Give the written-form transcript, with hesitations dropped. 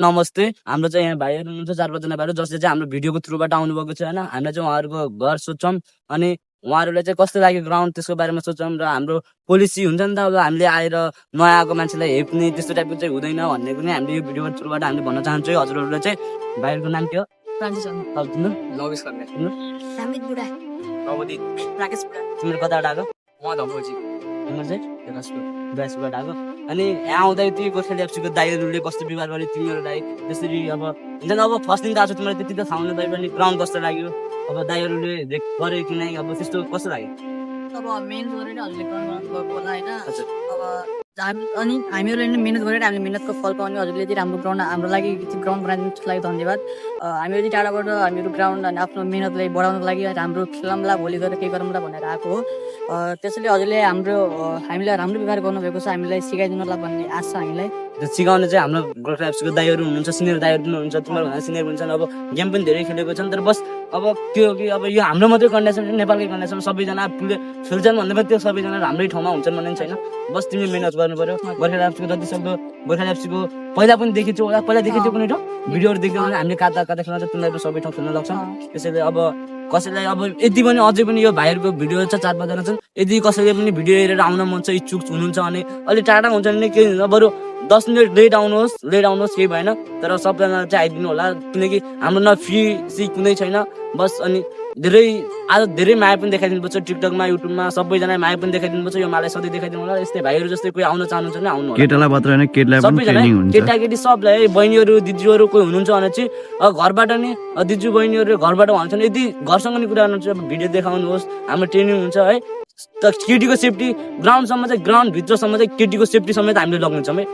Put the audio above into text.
नमस्ते। हाम्रो चाहिँ यहाँ भाइहरू हुनुहुन्छ 4-5 जना भाइहरू जसले चाहिँ हाम्रो भिडियोको थ्रुबाट आउनुभएको छ होइन। हामीलाई चाहिँ उहाँहरूको घर सोध्छौँ अनि उहाँहरूलाई चाहिँ कस्तो लाग्यो ग्राउन्ड त्यसको बारेमा सोध्छौँ र हाम्रो पोलिसी हुन्छ नि त अब हामीले आएर नयाँ आएको मान्छेलाई हेप्ने त्यस्तो टाइपको चाहिँ हुँदैन भन्ने पनि हामीले यो भिडियोको थ्रुबाट हामीले भन्न चाहन्छौँ है हजुरहरूलाई चाहिँ। भाइहरूको नाम के हो? प्रान्तिक शर्मा, तिम्रो लविस गर्ने तिम्रो सामित बुढा, नवदीप राकेश बुढा, तिम्रो कताबाट आएको? उहाँ धम्पोजी तिम्रो चाहिँ बेलासपुरबाट आएको। अनि यहाँ आउँदा त्यो गोर्खाली एफसीको दाइहरूले कस्तो व्यवहार गर्यो तिमीहरूलाई त्यसरी अब हुन्छ नि अब फर्स्ट दिन त आएको तिमीलाई त्यति त थाहा हुन पनि ग्राउन्ड कस्तो लाग्यो अब दाइहरूले गर्यो कि नै अब त्यस्तो कस्तो लाग्यो? अब मेहनत गरेर हजुरले गर्नुभएको होला होइन। हजुर अनि हामीहरूले नै मेहनत गरेर हामीले मेहनतको फल पाउने हजुरले चाहिँ राम्रो ग्राउन्ड हाम्रो लागि ग्राउन्ड बनाइदिनुको लागि धन्यवाद। हामीहरू चाहिँ टाढाबाट हामीहरू ग्राउन्ड अनि आफ्नो मेहनतलाई बढाउनको लागि हाम्रो खेलौँला भोलि गएर केही गरौँला भनेर आएको हो। त्यसैले हजुरले हामीलाई राम्रो व्यवहार गर्नुभएको छ, हामीलाई सिकाइदिनु होला भन्ने आशा छ हामीलाई। सिकाउने चाहिँ हाम्रो गोर्खा एफसीको दाइहरू हुनुहुन्छ, सिनियर दाइहरू पनि हुनुहुन्छ, तिमीहरूभन्दा सिनियर हुन्छन्। अब गेम पनि धेरै खेलेको छन् तर बस अब के हो कि अब यो हाम्रो मात्रै कन्डिसन नेपालकै कन्डिसन सबैजना खेल्छन् भन्दा पनि त्यो सबैजना राम्रै ठाउँमा हुन्छन् भन्ने छैन। बस तिमीले मेहनत गर्नु पर्यो। गोर्खा एफसीको जति सक्दो गोर्खा एफसीको पहिला पनि देखेको होला, पहिला देखेको थियो कुनै ठाउँ भिडियोहरू देख्यो भने हामीले कता कता खेल्न चाहिँ तिमीलाई सबै ठाउँ खेल्न लाग्छौँ। त्यसैले अब कसैलाई अब यति पनि अझै पनि यो भाइहरूको भिडियो छ 4-5 जना छन्, यदि कसैले पनि भिडियो हेरेर आउन मन छ इच्छुक हुनुहुन्छ भने अलिक टाढा हुन्छ भने केही हुँदैन, बरु 10 मिनट लेट आउनुहोस् केही भएन तर सबजना चाहिँ आइदिनु होला किनकि हाम्रो न फी कुनै छैन। बस अनि आज धेरै माया पनि देखाइदिनु पर्छ टिकटकमा युट्युबमा सबैजना माया पनि देखाइदिनु पर्छ। यो मालाई सधैँ देखाइदिनु होला। यस्तै भाइहरू जस्तै कोही आउन चाहनुहुन्छ भने आउनु होला। केटालाई मात्र हैन केटीलाई पनि ट्रेनिङ हुन्छ। केटाकेटी सबलाई बहिनीहरू दिदीहरू कोही हुनुहुन्छ भने चाहिँ घरबाट नि दिजु बहिनीहरू घरबाट भन्छन् यदि घरसँग नि कुरा गर्नुहुन्छ भिडियो देखाउनुहोस् हाम्रो ट्रेनिङ हुन्छ है। केटीको सेफ्टी ग्राउन्डसम्म चाहिँ ग्राउन्ड भित्रसम्म चाहिँ केटीको सेफ्टी समेत हामीले लग्नेछौँ है।